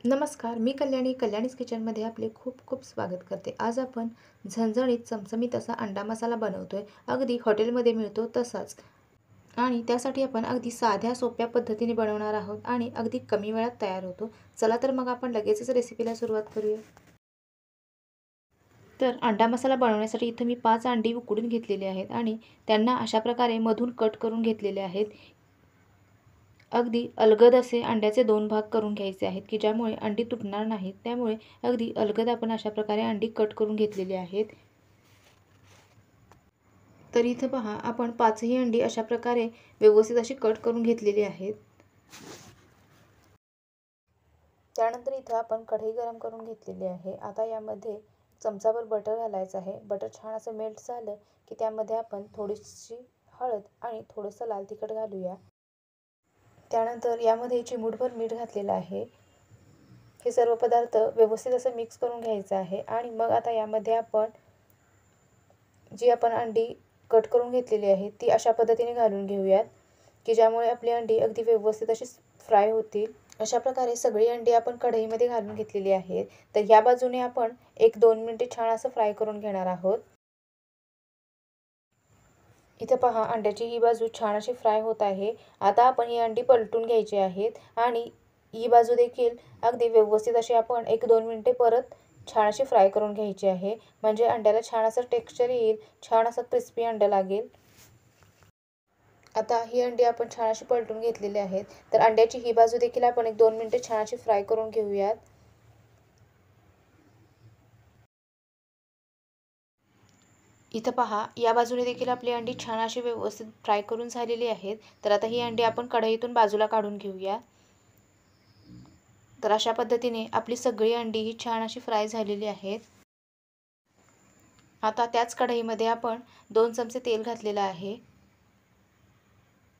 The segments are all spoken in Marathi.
नमस्कार, मी कल्याणीज किचनमध्ये आपले खूप खूप स्वागत करते. आज आपण झणझणीत चमचमीत असा अंडा मसाला बनवतोय. अगदी हॉटेलमध्ये मिळतो तसाच. आणि त्यासाठी आपण अगदी साध्या सोप्या पद्धतीने बनवणार आहोत आणि अगदी कमी वेळात तयार होतो. चला तर मग आपण लगेचच रेसिपीला सुरुवात करूया. तर अंडा मसाला बनवण्यासाठी इथं मी 5 अंडी उकडून घेतलेली आहेत आणि त्यांना अशा प्रकारे मधून कट करून घेतलेले आहेत. अगदी अलगद असे अंड्याचे 2 भाग करून घ्यायचे आहेत की ज्यामुळे अंडी तुटणार नाहीत. त्यामुळे अगदी अलगद आपण अशा प्रकारे अंडी कट करून घेतलेली आहेत. तर इथं पहा, आपण 5ही अंडी अशा प्रकारे व्यवस्थित अशी कट करून घेतलेली आहेत. त्यानंतर इथं आपण कढई गरम करून घेतलेली आहे. आता यामध्ये चमचाभर बटर घालायचं आहे. बटर छान असं मेल्ट झालं की त्यामध्ये आपण थोडीशी हळद आणि थोडंसं लाल तिखट घालूया. त्यानंतर यामध्ये चिमूटभर मीठ घातलेलं आहे. हे सर्व पदार्थ व्यवस्थित असं मिक्स करून घ्यायचं आहे आणि मग आता यामध्ये आपण जी आपण अंडी कट करून घेतलेली आहे ती अशा पद्धतीने घालून घेऊयात की ज्यामुळे आपली अंडी अगदी व्यवस्थित अशी फ्राय होतील. अशा प्रकारे सगळी अंडी आपण कढईमध्ये घालून घेतलेली आहेत. तर या बाजूने आपण 1-2 मिनिटे छान असं फ्राय करून घेणार आहोत. इथे पहा, अंड्याची ही बाजू छान अशी फ्राय होत आहे. आता आपण ही अंडी पलटून घ्यायची आहेत आणि ही बाजू देखील अगदी व्यवस्थित अशी आपण 1-2 मिनिटे परत छान अशी फ्राय करून घ्यायची आहे. म्हणजे अंड्याला छान असं टेक्स्चर येईल, छान असं क्रिस्पी अंडं लागेल. आता ही अंडी आपण छान अशी पलटून घेतलेली आहेत. तर अंड्याची ही बाजू देखील आपण 1-2 मिनिटे छान अशी फ्राय करून घेऊयात. इथं पहा, या बाजूने देखील आपली अंडी छान अशी व्यवस्थित फ्राय करून झालेली आहेत. तर आता ही अंडी आपण कढईतून बाजूला काढून घेऊया. तर अशा पद्धतीने आपली सगळी अंडी ही छान अशी फ्राय झालेली आहेत. आता त्याच कढईमध्ये आपण 2 चमचे तेल घातलेलं आहे.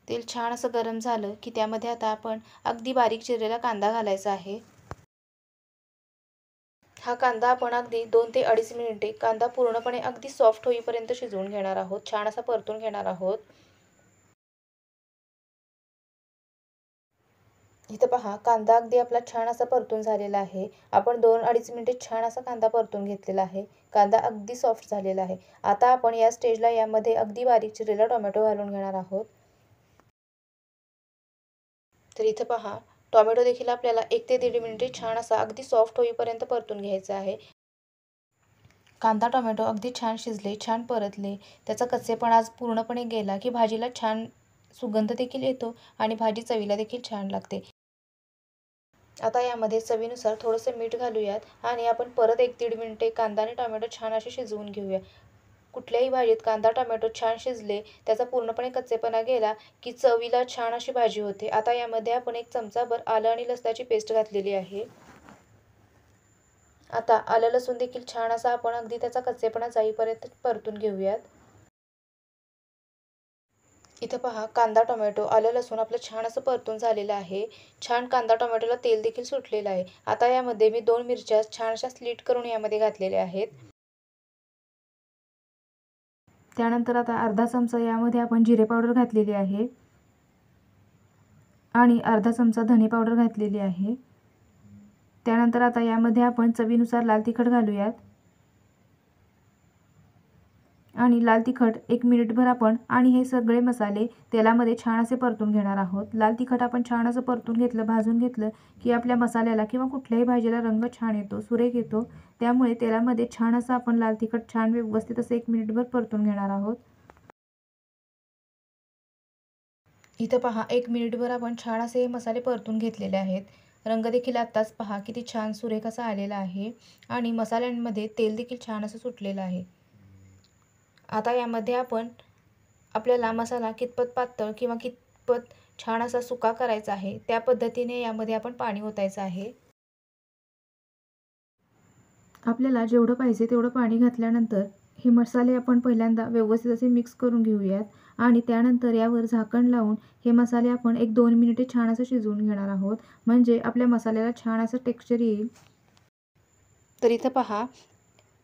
तेल छान असं गरम झालं की त्यामध्ये आता आपण अगदी बारीक चिरलेला कांदा घालायचा आहे. हा कांदा आपण अगदी 2 ते 2.5 मिनिटे कांदा पूर्णपणे अगदी सॉफ्ट होईपर्यंत शिजवून घेणार आहोत. छान असा परतून घेणार आहोत. इथं पहा, कांदा अगदी आपला छान असा परतून झालेला आहे. आपण 2-2.5 मिनिटे छान असा कांदा परतून घेतलेला आहे. कांदा अगदी सॉफ्ट झालेला आहे. आता आपण या स्टेजला यामध्ये अगदी बारीक चिरलेला टोमॅटो घालून घेणार आहोत. तर इथं पहा, टोमॅटो देखील आपल्याला 1 ते 1.5 मिनिटे छान असा अगदी सॉफ्ट होईपर्यंत परतून घ्यायचा आहे. कांदा टोमॅटो अगदी छान शिजले, छान परतले, त्याचा कच्चेपणा आज पूर्णपणे गेला की भाजीला छान सुगंध देखील येतो आणि भाजी चवीला देखील छान लागते. आता यामध्ये चवीनुसार थोडंसं मीठ घालूयात आणि आपण परत 1-1.5 मिनिटे कांदा आणि टोमॅटो छान असे शिजवून घेऊया. कुठल्याही भाजीत कांदा टोमॅटो छान शिजले, त्याचा पूर्णपणे कच्चेपणा गेला की चवीला छान अशी भाजी होते. आता यामध्ये आपण 1 चमचाभर आलं आणि लसणाची पेस्ट घातलेली आहे. आता आलं लसूण देखील छान असा आपण अगदी त्याचा कच्चेपणा जाईपर्यंत परतून घेऊयात. इथं पहा, कांदा टोमॅटो आलं लसूण आपलं छान असं परतून झालेलं आहे. छान कांदा टोमॅटोला तेल देखील सुटलेलं आहे. आता यामध्ये मी 2 मिरच्या छान अशा स्लिट करून यामध्ये घातलेल्या आहेत. त्यानंतर आता अर्धा चमचा यामध्ये आपण जिरे पावडर घातलेली आहे आणि अर्धा चमचा धने पावडर घातलेली आहे. त्यानंतर आता यामध्ये आपण चवीनुसार लाल तिखट घालूयात आणि लाल तिखट 1 मिनिटभर आपण आणि हे सगळे मसाले तेलामध्ये छान असे परतून घेणार आहोत. लाल तिखट आपण छान असं परतून घेतलं, भाजून घेतलं की आपल्या मसाल्याला किंवा कुठल्याही भाजीला रंग छान येतो, सुरेख येतो. त्यामुळे तेलामध्ये छान असं आपण लाल तिखट छान व्यवस्थित असं 1 मिनिटभर परतून घेणार आहोत. इथं पहा, 1 मिनिटभर आपण छान असे हे मसाले परतून घेतलेले आहेत. रंग देखील आत्ताच पहा किती छान सुरेख असा आलेला आहे आणि मसाल्यांमध्ये तेल देखील छान असं सुटलेलं आहे. आता यामध्ये आपण आपल्याला मसाला कितपत पातळ किंवा कितपत छान असा सुका करायचा आहे त्या पद्धतीने यामध्ये आपण पाणी ओतायचं आहे. आपल्याला जेवढं पाहिजे तेवढं पाणी घातल्यानंतर हे मसाले आपण पहिल्यांदा व्यवस्थित असे मिक्स करून घेऊयात आणि त्यानंतर यावर झाकण लावून हे मसाले आपण 1-2 मिनिटे छान असं शिजवून घेणार आहोत. म्हणजे आपल्या मसाल्याला छान असं टेक्स्चर येईल. तर इथं पहा,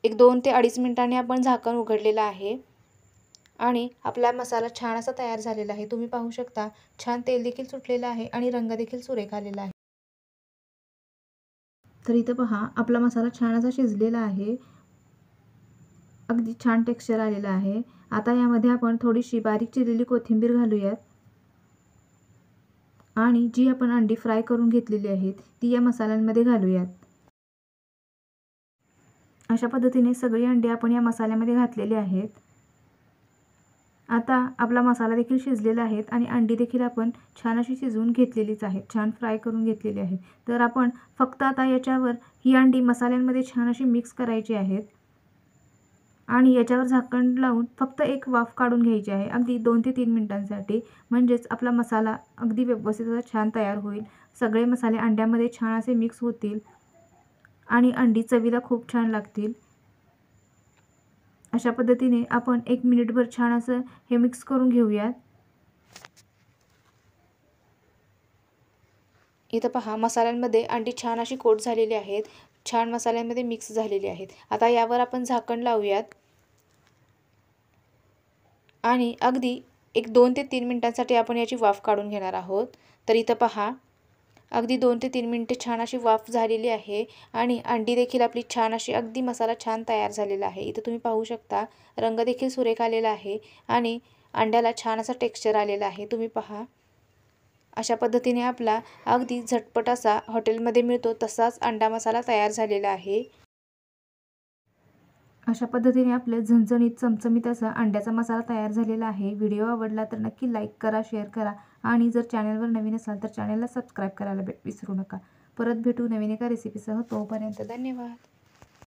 1-2 ते 2.5 मिनिटांनी आपण झाकण उघडलेलं आहे आणि आपला मसाला छान असा तयार झालेला आहे. तुम्ही पाहू शकता, छान तेल देखील सुटलेलं आहे आणि रंग देखील सुरेख आलेला आहे. तर इथं पहा आपला मसाला छान असा शिजलेला आहे, अगदी छान टेक्स्चर आलेलं आहे। आता यामध्ये आपण थोडीशी बारीक चिरलेली कोथिंबीर घालूयात आणि जी आपण अंडी फ्राय करून घेतलेली आहेत ती या मसाल्यांमध्ये घालूयात। अशा पद्धतीने सगळी अंडी आपण या मसाल्यामध्ये घातलेली आहेत। आता आपला मसाला देखील शिजलेला आहे आणि अंडी देखील आपण छान अशी शिजवून घेतलेलीच आहेत, छान फ्राय करून घेतलेली आहेत। तर आपण फक्त आता याच्यावर ही अंडी मसाल्यांमध्ये छान अशी मिक्स करायची आहेत आणि याच्यावर झाकण लावून फक्त एक वाफ काढून घ्यायची आहे, अगदी 2 ते 3 मिनिटांसाठी। म्हणजेच आपला मसाला अगदी व्यवस्थित असा छान तयार होईल। सगळे मसाले अंड्यामध्ये छान असे मिक्स होतील आणि अंडी चवीला खूप छान लागतील। अशा पद्धतीने आपण 1 मिनिटभर छान असं हे मिक्स करून घेऊयात। इथं पहा मसाल्यांमध्ये अंडी छान अशी कोट झालेली आहेत, छान मसाल्यांमध्ये मिक्स झालेली आहेत। आता यावर आपण झाकण लावूयात आणि अगदी 2 ते 3 मिनिटांसाठी आपण याची वाफ काढून घेणार आहोत। तर इथं पहा अगदी 2 ते 3 मिनिटे छान अशी वाफ झालेली आहे आणि अंडी देखील आपली छान अशी अगदी मसाला छान तयार झालेला आहे। इथं तुम्ही पाहू शकता रंग देखील सुरेख आलेला आहे आणि अंड्याला छान असा टेक्स्चर आलेला आहे। तुम्ही पहा अशा पद्धतीने आपला अगदी झटपट असा हॉटेलमध्ये मिळतो तसाच अंडा मसाला तयार झालेला आहे। अशा पद्धतीने आपले झणझणीत चमचमीत असा अंड्याचा मसाला तयार झालेला आहे। व्हिडिओ आवडला तर नक्की लाईक करा, शेअर करा आणि जर चॅनलवर नवीन असाल तर चॅनलला सबस्क्राईब करायला विसरू नका। परत भेटू नवीन एका रेसिपीसह, तोपर्यंत धन्यवाद।